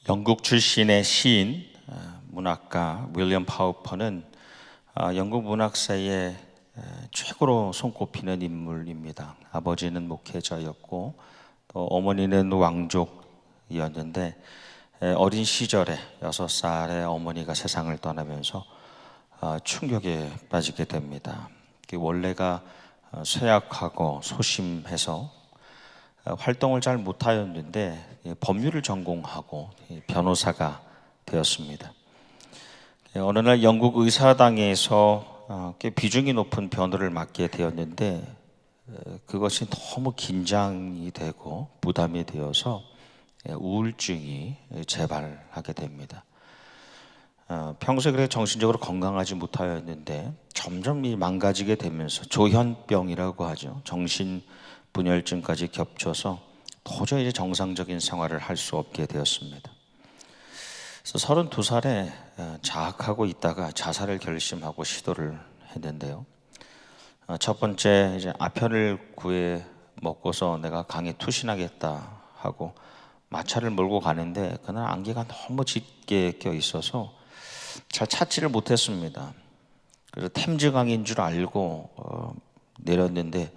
영국 출신의 시인, 문학가 윌리엄 파우퍼는 영국 문학사의 최고로 손꼽히는 인물입니다. 아버지는 목회자였고 또 어머니는 왕족이었는데 어린 시절에 6살의 어머니가 세상을 떠나면서 충격에 빠지게 됩니다. 원래가 쇠약하고 소심해서 활동을 잘 못하였는데 법률을 전공하고 변호사가 되었습니다. 어느 날 영국 의사당에서 꽤 비중이 높은 변호를 맡게 되었는데 그것이 너무 긴장이 되고 부담이 되어서 우울증이 재발하게 됩니다. 평소에 그렇게 정신적으로 건강하지 못하였는데 점점 망가지게 되면서 조현병이라고 하죠. 정신분열증까지 겹쳐서 도저히 이제 정상적인 생활을 할 수 없게 되었습니다. 그래서 32살에 자학하고 있다가 자살을 결심하고 시도를 했는데요. 첫 번째 이제 아편을 구해 먹고서 내가 강에 투신하겠다 하고 마차를 몰고 가는데 그날 안개가 너무 짙게 껴 있어서 잘 찾지를 못했습니다. 그래서 템즈강인 줄 알고 내렸는데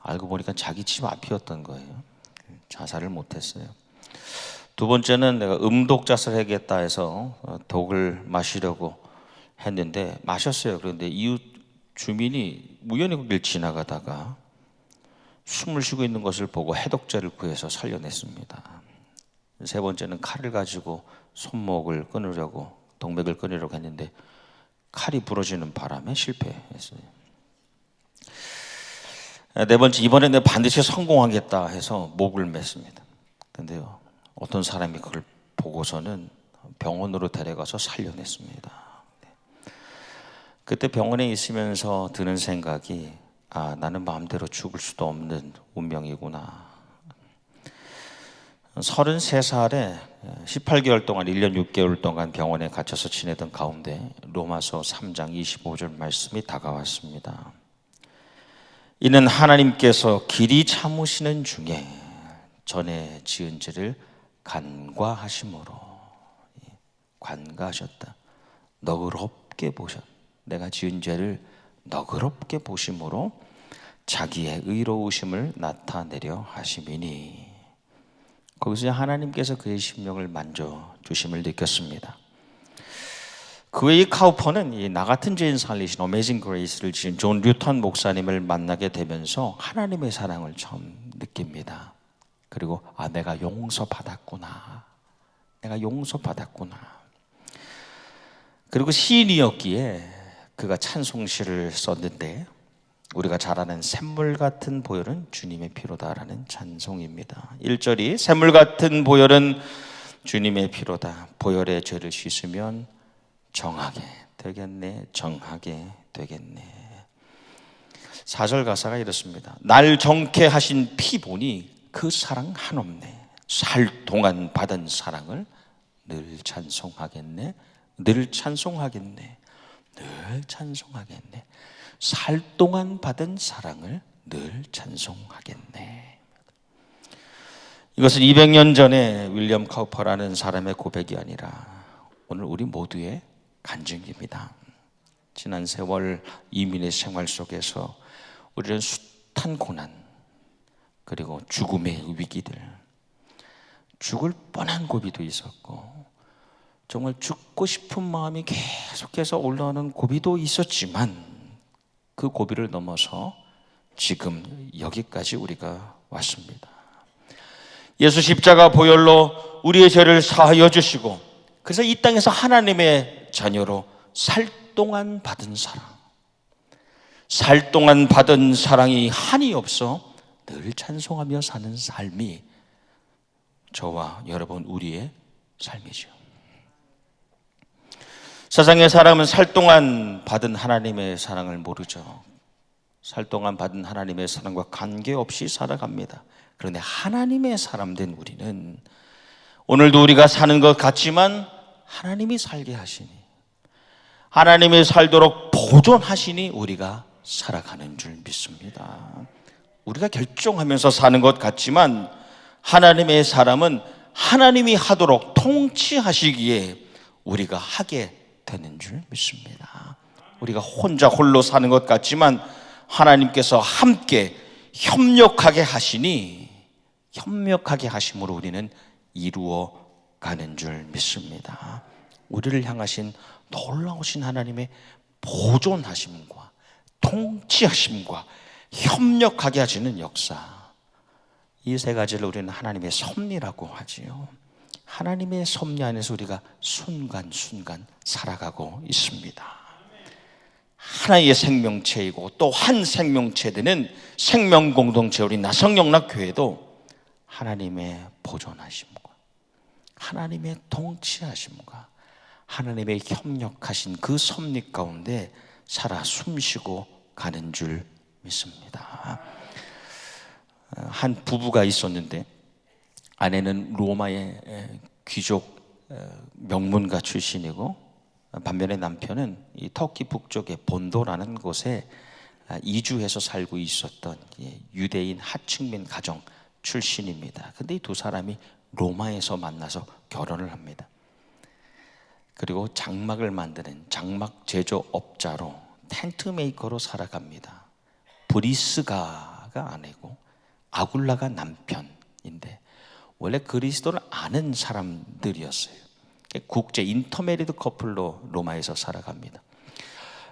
알고 보니까 자기 집 앞이었던 거예요. 자살을 못했어요. 두 번째는 내가 음독자살 해야겠다 해서 독을 마시려고 했는데 마셨어요. 그런데 이웃 주민이 우연히 거길 지나가다가 숨을 쉬고 있는 것을 보고 해독제를 구해서 살려냈습니다. 세 번째는 칼을 가지고 손목을 끊으려고 동맥을 끊으려고 했는데 칼이 부러지는 바람에 실패했어요. 네 번째, 이번에 내가 반드시 성공하겠다 해서 목을 맸습니다. 근데요, 어떤 사람이 그걸 보고서는 병원으로 데려가서 살려냈습니다. 그때 병원에 있으면서 드는 생각이 나는 마음대로 죽을 수도 없는 운명이구나. 33살에 18개월 동안 1년 6개월 동안 병원에 갇혀서 지내던 가운데 로마서 3장 25절 말씀이 다가왔습니다. 이는 하나님께서 길이 참으시는 중에 전에 지은 죄를 간과하심으로 관가하셨다. 너그럽게 보셨다. 내가 지은 죄를 너그럽게 보심으로 자기의 의로우심을 나타내려 하심이니. 거기서 하나님께서 그의 심령을 만져주심을 느꼈습니다. 그 외에 카우퍼는 나 같은 죄인 살리신 어메이징 그레이스를 지은 존 뉴턴 목사님을 만나게 되면서 하나님의 사랑을 처음 느낍니다. 그리고 내가 용서받았구나. 내가 용서받았구나. 그리고 시인이었기에 그가 찬송시를 썼는데 우리가 잘 아는 샘물 같은 보혈은 주님의 피로다라는 찬송입니다. 1절이 샘물 같은 보혈은 주님의 피로다. 보혈의 죄를 씻으면 정하게 되겠네. 정하게 되겠네. 4절 가사가 이렇습니다. 날 정케 하신 피 보니 그 사랑 한없네. 살 동안 받은 사랑을 늘 찬송하겠네. 늘 찬송하겠네. 늘 찬송하겠네. 살 동안 받은 사랑을 늘 찬송하겠네. 이것은 200년 전에 윌리엄 카우퍼라는 사람의 고백이 아니라 오늘 우리 모두의 간증입니다. 지난 세월 이민의 생활 속에서 우리는 숱한 고난 그리고 죽음의 위기들, 죽을 뻔한 고비도 있었고 정말 죽고 싶은 마음이 계속해서 올라오는 고비도 있었지만 그 고비를 넘어서 지금 여기까지 우리가 왔습니다. 예수 십자가 보혈로 우리의 죄를 사하여 주시고 그래서 이 땅에서 하나님의 자녀로 살 동안 받은 사랑, 살 동안 받은 사랑이 한이 없어 늘 찬송하며 사는 삶이 저와 여러분 우리의 삶이죠. 세상의 사람은 살 동안 받은 하나님의 사랑을 모르죠. 살 동안 받은 하나님의 사랑과 관계없이 살아갑니다. 그런데 하나님의 사람 된 우리는 오늘도 우리가 사는 것 같지만 하나님이 살게 하시니, 하나님이 살도록 보존하시니 우리가 살아가는 줄 믿습니다. 우리가 결정하면서 사는 것 같지만 하나님의 사람은 하나님이 하도록 통치하시기에 우리가 하게 되는 줄 믿습니다. 우리가 혼자 홀로 사는 것 같지만 하나님께서 함께 협력하게 하시니 협력하게 하심으로 우리는 이루어 가는 줄 믿습니다. 우리를 향하신 놀라우신 하나님의 보존하심과 통치하심과 협력하게 하시는 역사, 이 세 가지를 우리는 하나님의 섭리라고 하지요. 하나님의 섭리 안에서 우리가 순간순간 살아가고 있습니다. 하나의 생명체이고 또 한 생명체 되는 생명공동체 우리 나성영락교회도 하나님의 보존하심과 하나님의 통치하심과 하나님의 협력하신 그 섭리 가운데 살아 숨쉬고 가는 줄 믿습니다. 한 부부가 있었는데 아내는 로마의 귀족 명문가 출신이고 반면에 남편은 이 터키 북쪽의 본도라는 곳에 이주해서 살고 있었던 유대인 하층민 가정 출신입니다. 근데 이 두 사람이 로마에서 만나서 결혼을 합니다. 그리고 장막을 만드는 장막 제조업자로 텐트 메이커로 살아갑니다. 브리스가가 아내고 아굴라가 남편인데 원래 그리스도를 아는 사람들이었어요. 국제 인터메리드 커플로 로마에서 살아갑니다.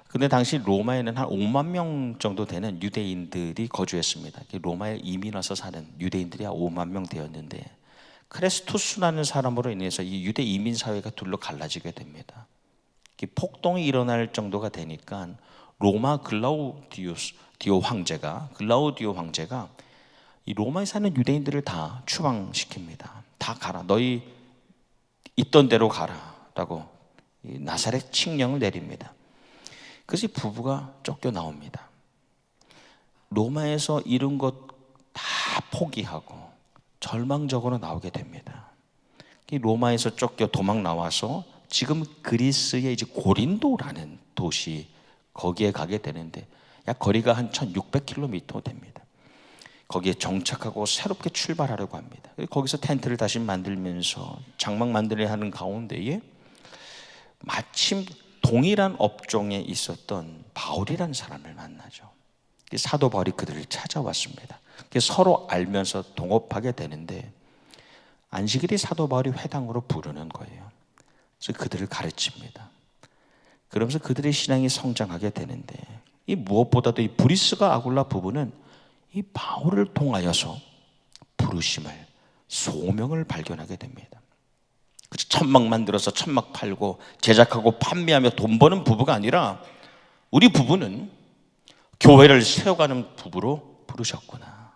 근데 당시 로마에는 한 5만 명 정도 되는 유대인들이 거주했습니다. 로마에 이민 와서 사는 유대인들이 한 5만 명 되었는데 크레스투스라는 사람으로 인해서 이 유대 이민 사회가 둘로 갈라지게 됩니다. 폭동이 일어날 정도가 되니까 로마 글라우디오 황제가 이 로마에 사는 유대인들을 다 추방시킵니다. 다 가라. 너희 있던 대로 가라라고 나사렛 칙령을 내립니다. 그래서 이 부부가 쫓겨나옵니다. 로마에서 이룬 것 다 포기하고 절망적으로 나오게 됩니다. 로마에서 쫓겨 도망 나와서 지금 그리스의 이제 고린도라는 도시 거기에 가게 되는데 약 거리가 한 1600km 됩니다. 거기에 정착하고 새롭게 출발하려고 합니다. 거기서 텐트를 다시 만들면서 장막 만들어야 하는 가운데에 마침 동일한 업종에 있었던 바울이라는 사람을 만나죠. 사도 바울이 그들을 찾아왔습니다. 서로 알면서 동업하게 되는데 안식일이 사도 바울이 회당으로 부르는 거예요. 그래서 그들을 가르칩니다. 그러면서 그들의 신앙이 성장하게 되는데 이 무엇보다도 이 브리스가 아굴라 부부는 이 바울을 통하여서 부르심을 소명을 발견하게 됩니다. 그래서 천막 만들어서 천막 팔고 제작하고 판매하며 돈 버는 부부가 아니라 우리 부부는 교회를 세워가는 부부로 부르셨구나,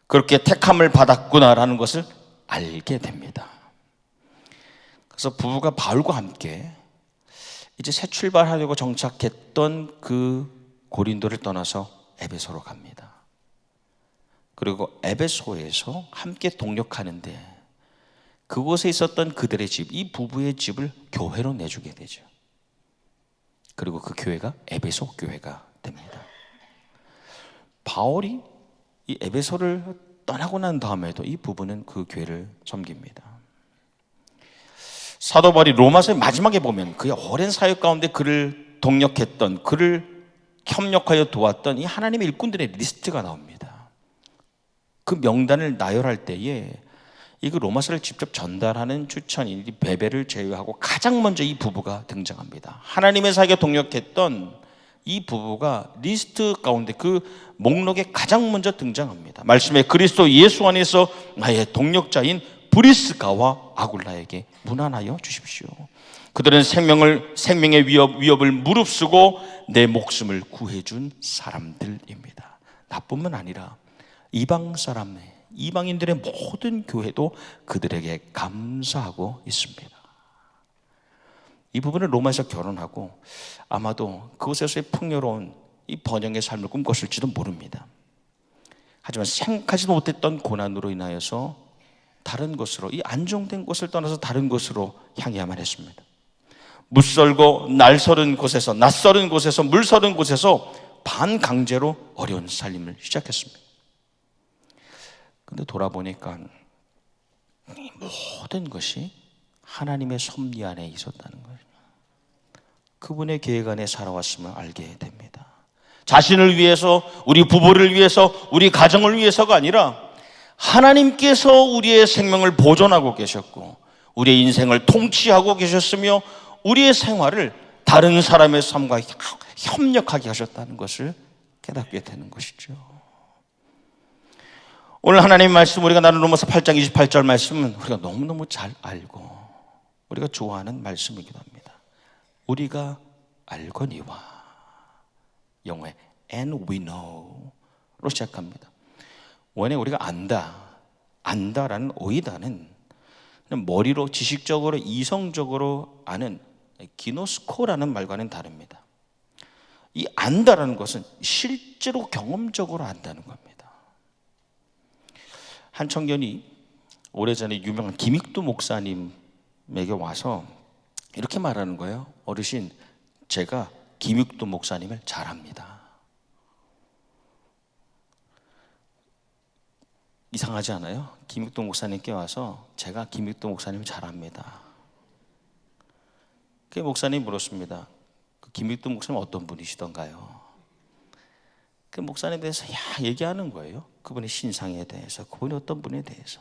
그렇게 택함을 받았구나라는 것을 알게 됩니다. 그래서 부부가 바울과 함께 이제 새 출발하려고 정착했던 그 고린도를 떠나서 에베소로 갑니다. 그리고 에베소에서 함께 동역하는데 그곳에 있었던 그들의 집, 이 부부의 집을 교회로 내주게 되죠. 그리고 그 교회가 에베소 교회가 됩니다. 바울이 이 에베소를 떠나고 난 다음에도 이 부부는 그 교회를 섬깁니다. 사도 바울이 로마서의 마지막에 보면 그의 오랜 사역 가운데 그를 동역했던, 그를 협력하여 도왔던 이 하나님의 일꾼들의 리스트가 나옵니다. 그 명단을 나열할 때에 이 로마서를 직접 전달하는 추천인 베베를 제외하고 가장 먼저 이 부부가 등장합니다. 하나님의 사역에 동역했던 이 부부가 리스트 가운데 그 목록에 가장 먼저 등장합니다. 말씀에 그리스도 예수 안에서 나의 동역자인 브리스가와 아굴라에게 문안하여 주십시오. 그들은 생명의 위협을 무릅쓰고 내 목숨을 구해준 사람들입니다. 나뿐만 아니라 이방인들의 모든 교회도 그들에게 감사하고 있습니다. 이 부분은 로마에서 결혼하고 아마도 그곳에서의 풍요로운 이 번영의 삶을 꿈꿨을지도 모릅니다. 하지만 생각하지도 못했던 고난으로 인하여서 다른 곳으로, 이 안정된 곳을 떠나서 다른 곳으로 향해야만 했습니다. 무썰고 날서른 곳에서, 낯설은 곳에서, 물서른 곳에서 반강제로 어려운 삶을 시작했습니다. 근데 돌아보니까 이 모든 것이 하나님의 섭리 안에 있었다는 거예요. 그분의 계획 안에 살아왔음을 알게 됩니다. 자신을 위해서, 우리 부부를 위해서, 우리 가정을 위해서가 아니라 하나님께서 우리의 생명을 보존하고 계셨고 우리의 인생을 통치하고 계셨으며 우리의 생활을 다른 사람의 삶과 협력하게 하셨다는 것을 깨닫게 되는 것이죠. 오늘 하나님의 말씀, 우리가 나눈 로마서 8장 28절 말씀은 우리가 너무너무 잘 알고 우리가 좋아하는 말씀이기도 합니다. 우리가 알거니와, 영어에 and we know로 시작합니다. 원래 우리가 안다라는 오이다는 머리로 지식적으로 이성적으로 아는 기노스코라는 말과는 다릅니다. 이 안다라는 것은 실제로 경험적으로 안다는 겁니다. 한 청년이 오래전에 유명한 김익두 목사님에게 와서 이렇게 말하는 거예요. 어르신, 제가 김익두 목사님을 잘 압니다. 이상하지 않아요? 김익두 목사님께 와서 제가 김익두 목사님을 잘 압니다. 그 목사님이 물었습니다. 그 김익두 목사님 어떤 분이시던가요? 그 목사님에 대해서 얘기하는 거예요. 그분의 신상에 대해서, 그분이 어떤 분에 대해서.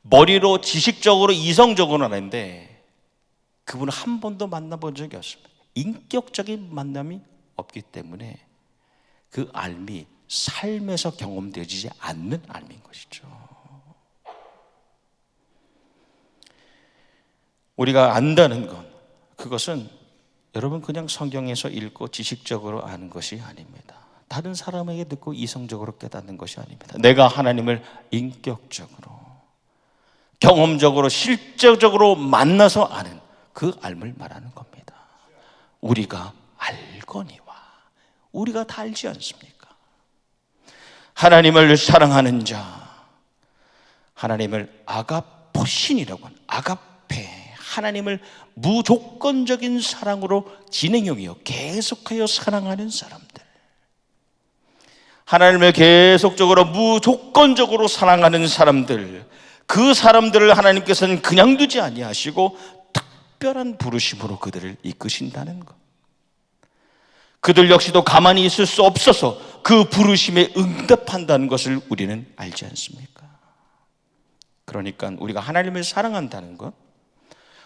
머리로 지식적으로 이성적으로는 아는데 그분은 한 번도 만나본 적이 없습니다. 인격적인 만남이 없기 때문에 그 알미 삶에서 경험되지 않는 알미인 것이죠. 우리가 안다는 것, 그것은 여러분 그냥 성경에서 읽고 지식적으로 아는 것이 아닙니다. 다른 사람에게 듣고 이성적으로 깨닫는 것이 아닙니다. 내가 하나님을 인격적으로, 경험적으로, 실제적으로 만나서 아는 그 알을 말하는 겁니다. 우리가 알거니와, 우리가 다 알지 않습니까? 하나님을 사랑하는 자, 하나님을 아가포신이라고 하는, 아가페, 하나님을 무조건적인 사랑으로 진행형이요 계속하여 사랑하는 사람들, 하나님을 계속적으로 무조건적으로 사랑하는 사람들, 그 사람들을 하나님께서는 그냥 두지 아니하시고 특별한 부르심으로 그들을 이끄신다는 것. 그들 역시도 가만히 있을 수 없어서 그 부르심에 응답한다는 것을 우리는 알지 않습니까? 그러니까 우리가 하나님을 사랑한다는 것,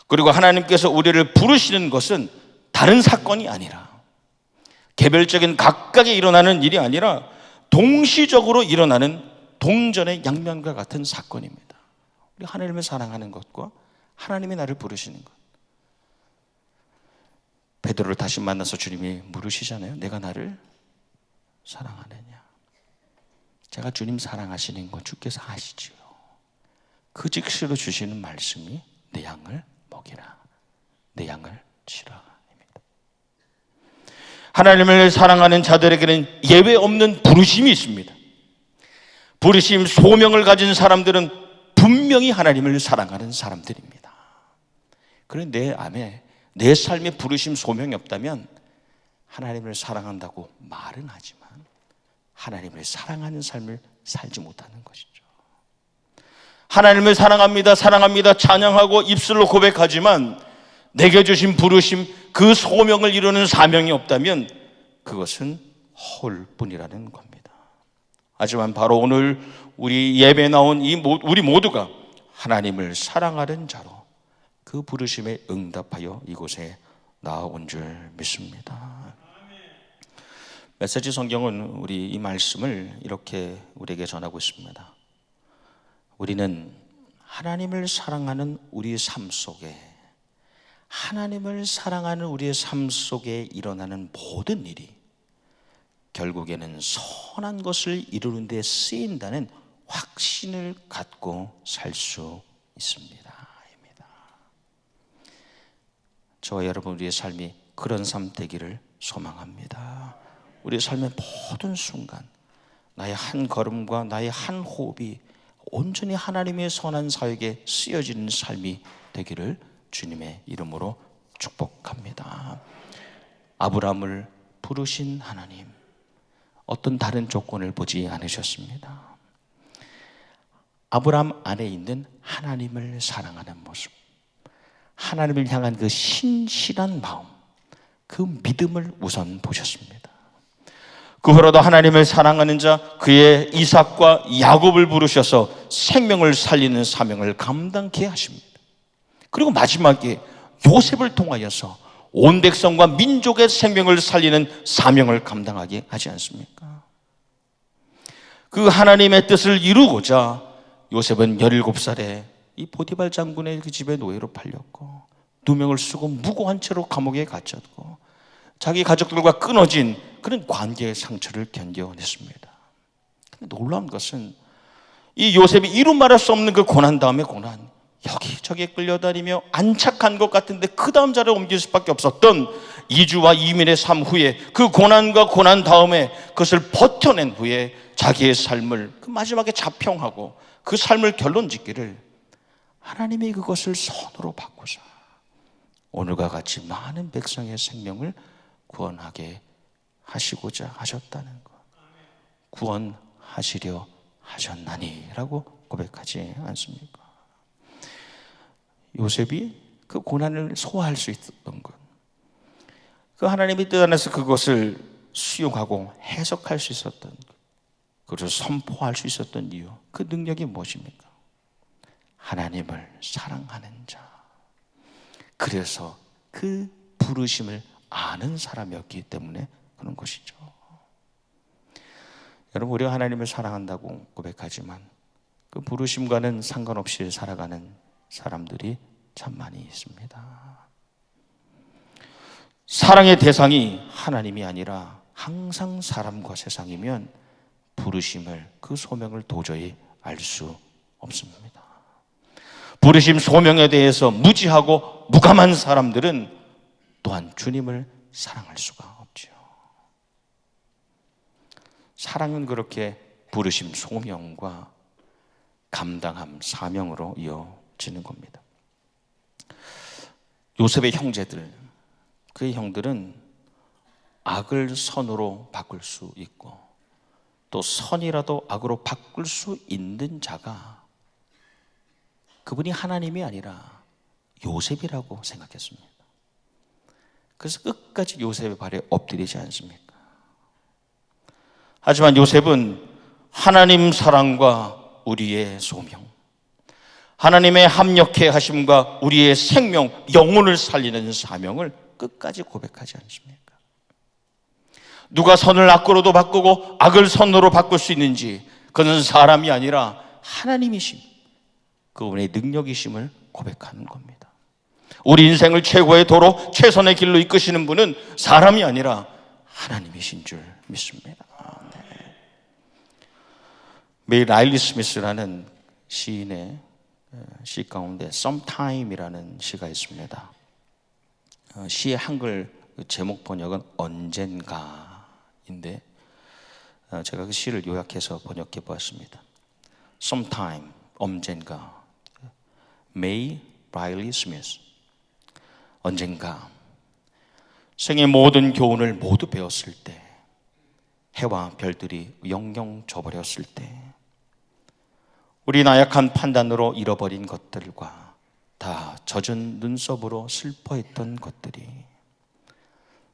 그리고 하나님께서 우리를 부르시는 것은 다른 사건이 아니라, 개별적인 각각에 일어나는 일이 아니라 동시적으로 일어나는 동전의 양면과 같은 사건입니다. 우리 하나님을 사랑하는 것과 하나님이 나를 부르시는 것. 베드로를 다시 만나서 주님이 물으시잖아요. 내가 나를 사랑하느냐? 제가 주님 사랑하시는 건 주께서 아시지요. 그 즉시로 주시는 말씀이 내 양을 먹이라, 내 양을 치라. 하나님을 사랑하는 자들에게는 예외 없는 부르심이 있습니다. 부르심, 소명을 가진 사람들은 분명히 하나님을 사랑하는 사람들입니다. 그런데 내 안에 내 삶에 부르심, 소명이 없다면 하나님을 사랑한다고 말은 하지만 하나님을 사랑하는 삶을 살지 못하는 것이죠. 하나님을 사랑합니다, 사랑합니다 찬양하고 입술로 고백하지만 내게 주신 부르심, 그 소명을 이루는 사명이 없다면 그것은 허울뿐이라는 겁니다. 하지만 바로 오늘 우리 예배에 나온 우리 모두가 하나님을 사랑하는 자로 그 부르심에 응답하여 이곳에 나온 줄 믿습니다. 메시지 성경은 우리 이 말씀을 이렇게 우리에게 전하고 있습니다. 우리는 하나님을 사랑하는 우리의 삶 속에, 하나님을 사랑하는 우리의 삶 속에 일어나는 모든 일이 결국에는 선한 것을 이루는 데 쓰인다는 확신을 갖고 살 수 있습니다. 저와 여러분, 우리의 삶이 그런 삶 되기를 소망합니다. 우리의 삶의 모든 순간, 나의 한 걸음과 나의 한 호흡이 온전히 하나님의 선한 사역에 쓰여지는 삶이 되기를 주님의 이름으로 축복합니다. 아브라함을 부르신 하나님, 어떤 다른 조건을 보지 않으셨습니다. 아브라함 안에 있는 하나님을 사랑하는 모습, 하나님을 향한 그 신실한 마음, 그 믿음을 우선 보셨습니다. 그 후로도 하나님을 사랑하는 자, 그의 이삭과 야곱을 부르셔서 생명을 살리는 사명을 감당케 하십니다. 그리고 마지막에 요셉을 통하여서 온 백성과 민족의 생명을 살리는 사명을 감당하게 하지 않습니까? 그 하나님의 뜻을 이루고자 요셉은 17살에 이 보디발 장군의 그 집에 노예로 팔렸고, 누명을 쓰고 무고한 채로 감옥에 갇혔고, 자기 가족들과 끊어진 그런 관계의 상처를 견뎌냈습니다. 놀라운 것은 이 요셉이 이루 말할 수 없는 그 고난 다음에 고난, 여기저기 끌려다니며 안착한 것 같은데 그 다음 자리에 옮길 수밖에 없었던 이주와 이민의 삶 후에, 그 고난과 고난 다음에 그것을 버텨낸 후에 자기의 삶을 그 마지막에 자평하고 그 삶을 결론 짓기를, 하나님이 그것을 선으로 바꾸사 오늘과 같이 많은 백성의 생명을 구원하게 하시고자 하셨다는 것, 구원하시려 하셨나니 라고 고백하지 않습니까? 요셉이 그 고난을 소화할 수 있었던 것, 그 하나님의 뜻 안에서 그것을 수용하고 해석할 수 있었던 것, 그것을 선포할 수 있었던 이유, 그 능력이 무엇입니까? 하나님을 사랑하는 자, 그래서 그 부르심을 아는 사람이었기 때문에 그런 것이죠. 여러분, 우리가 하나님을 사랑한다고 고백하지만 그 부르심과는 상관없이 살아가는 사람들이 참 많이 있습니다. 사랑의 대상이 하나님이 아니라 항상 사람과 세상이면 부르심을, 그 소명을 도저히 알 수 없습니다. 부르심 소명에 대해서 무지하고 무감한 사람들은 또한 주님을 사랑할 수가 없죠. 사랑은 그렇게 부르심 소명과 감당함 사명으로 이어지는 겁니다. 요셉의 형제들, 그의 형들은 악을 선으로 바꿀 수 있고 또 선이라도 악으로 바꿀 수 있는 자가, 그분이 하나님이 아니라 요셉이라고 생각했습니다. 그래서 끝까지 요셉의 발에 엎드리지 않습니까? 하지만 요셉은 하나님 사랑과 우리의 소명, 하나님의 합력해 하심과 우리의 생명, 영혼을 살리는 사명을 끝까지 고백하지 않습니까? 누가 선을 악으로도 바꾸고 악을 선으로 바꿀 수 있는지, 그는 사람이 아니라 하나님이심, 그분의 능력이심을 고백하는 겁니다. 우리 인생을 최고의 도로, 최선의 길로 이끄시는 분은 사람이 아니라 하나님이신 줄 믿습니다. 네. 메이 라일리 스미스라는 시인의 시 가운데 Sometime이라는 시가 있습니다. 시의 한글 제목 번역은 언젠가인데, 제가 그 시를 요약해서 번역해 보았습니다. Sometime, 언젠가. 메이 라일리 스미스. 언젠가 생의 모든 교훈을 모두 배웠을 때, 해와 별들이 영영 져버렸을 때, 우리 나약한 판단으로 잃어버린 것들과 다 젖은 눈썹으로 슬퍼했던 것들이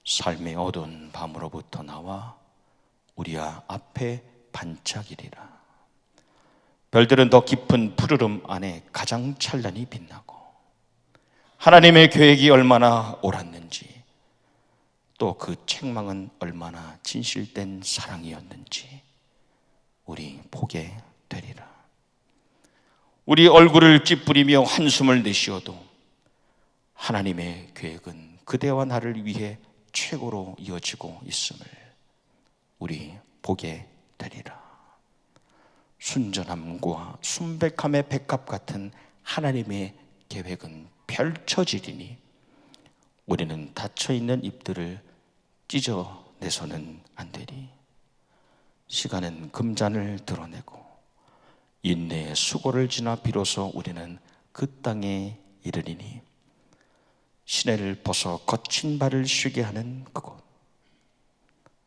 삶의 어두운 밤으로부터 나와 우리 앞에 반짝이리라. 별들은 더 깊은 푸르름 안에 가장 찬란히 빛나고, 하나님의 계획이 얼마나 옳았는지, 또 그 책망은 얼마나 진실된 사랑이었는지 우리 보게 되리라. 우리 얼굴을 찌푸리며 한숨을 내쉬어도 하나님의 계획은 그대와 나를 위해 최고로 이어지고 있음을 우리 보게 되리라. 순전함과 순백함의 백합 같은 하나님의 계획은 펼쳐지리니 우리는 닫혀있는 잎들을 찢어내서는 안 되리. 시간은 금잔을 드러내고 인내의 수고를 지나 비로소 우리는 그 땅에 이르리니, 시내를 벗어 거친 발을 쉬게 하는 그곳,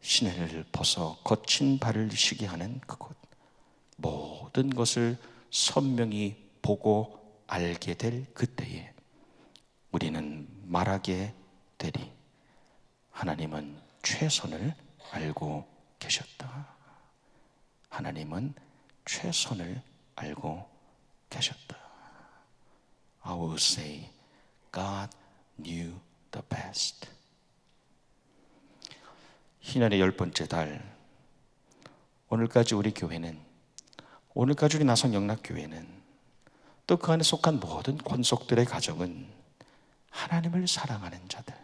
시내를 벗어 거친 발을 쉬게 하는 그곳, 모든 것을 선명히 보고 알게 될 그때에 우리는 말하게 되리. 하나님은 최선을 알고 계셨다. 하나님은 최선을 알고 계셨다. I will say, God knew the best. 희년의 10번째 달, 오늘까지 우리 교회는, 오늘까지 우리 나성영락교회는, 또 그 안에 속한 모든 권속들의 가정은 하나님을 사랑하는 자들,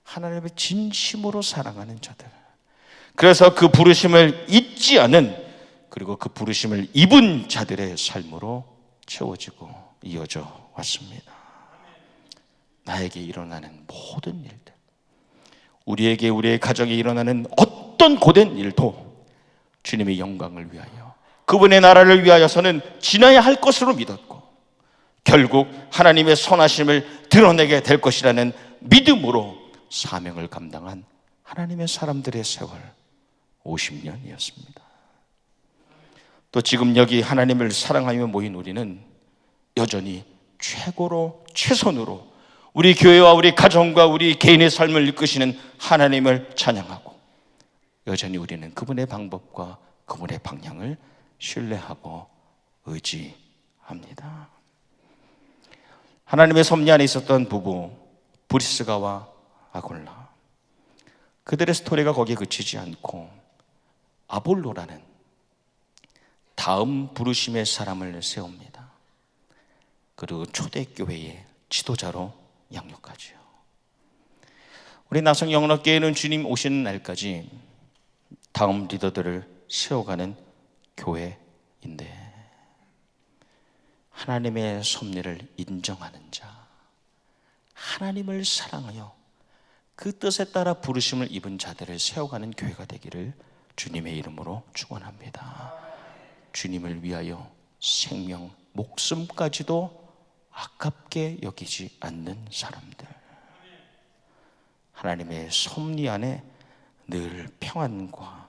하나님을 진심으로 사랑하는 자들, 그래서 그 부르심을 잊지 않은, 그리고 그 부르심을 입은 자들의 삶으로 채워지고 이어져 왔습니다. 나에게 일어나는 모든 일들, 우리에게, 우리의 가정에 일어나는 어떤 고된 일도 주님의 영광을 위하여, 그분의 나라를 위하여서는 지나야 할 것으로 믿었고, 결국 하나님의 선하심을 드러내게 될 것이라는 믿음으로 사명을 감당한 하나님의 사람들의 세월 50년이었습니다. 또 지금 여기 하나님을 사랑하며 모인 우리는 여전히 최고로, 최선으로 우리 교회와 우리 가정과 우리 개인의 삶을 이끄시는 하나님을 찬양하고, 여전히 우리는 그분의 방법과 그분의 방향을 신뢰하고 의지합니다. 하나님의 섭리 안에 있었던 부부 브리스가와 아골라, 그들의 스토리가 거기에 그치지 않고 아볼로라는 다음 부르심의 사람을 세웁니다. 그리고 초대교회의 지도자로 양육하지요. 우리 나성영락교회는 주님 오시는 날까지 다음 리더들을 세워가는 교회인데, 하나님의 섭리를 인정하는 자, 하나님을 사랑하여 그 뜻에 따라 부르심을 입은 자들을 세워가는 교회가 되기를 주님의 이름으로 축원합니다. 주님을 위하여 생명, 목숨까지도 아깝게 여기지 않는 사람들, 하나님의 섭리 안에 늘 평안과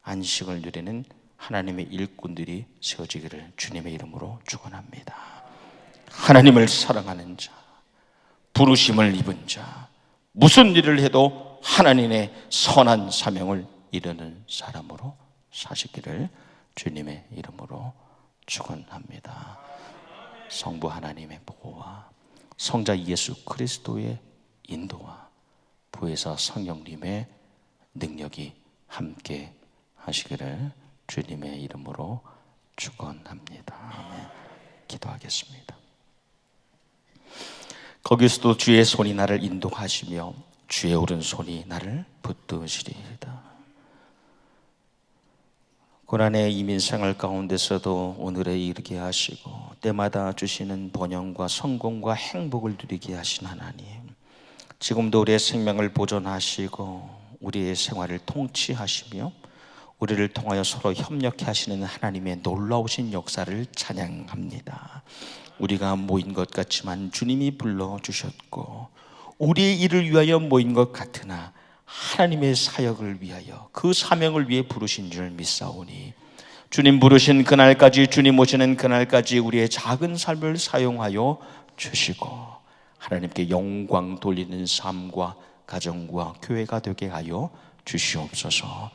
안식을 누리는 하나님의 일꾼들이 세워지기를 주님의 이름으로 축원합니다. 하나님을 사랑하는 자, 부르심을 입은 자, 무슨 일을 해도 하나님의 선한 사명을 이루는 사람으로 사시기를 주님의 이름으로 축원합니다. 성부 하나님의 보호와 성자 예수 그리스도의 인도와 부에서 성령님의 능력이 함께 하시기를 주님의 이름으로 축원합니다. 아멘. 기도하겠습니다. 거기서도 주의 손이 나를 인도하시며 주의 오른손이 나를 붙드시리이다. 고난의 이민생활 가운데서도 오늘에 이르게 하시고 때마다 주시는 번영과 성공과 행복을 누리게 하신 하나님, 지금도 우리의 생명을 보존하시고 우리의 생활을 통치하시며 우리를 통하여 서로 협력해 하시는 하나님의 놀라우신 역사를 찬양합니다. 우리가 모인 것 같지만 주님이 불러주셨고, 우리의 일을 위하여 모인 것 같으나 하나님의 사역을 위하여, 그 사명을 위해 부르신 줄 믿사오니, 주님 부르신 그날까지, 주님 오시는 그날까지 우리의 작은 삶을 사용하여 주시고 하나님께 영광 돌리는 삶과 가정과 교회가 되게 하여 주시옵소서.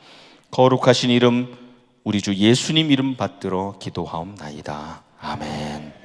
거룩하신 이름, 우리 주 예수님 이름 받들어 기도하옵나이다. 아멘.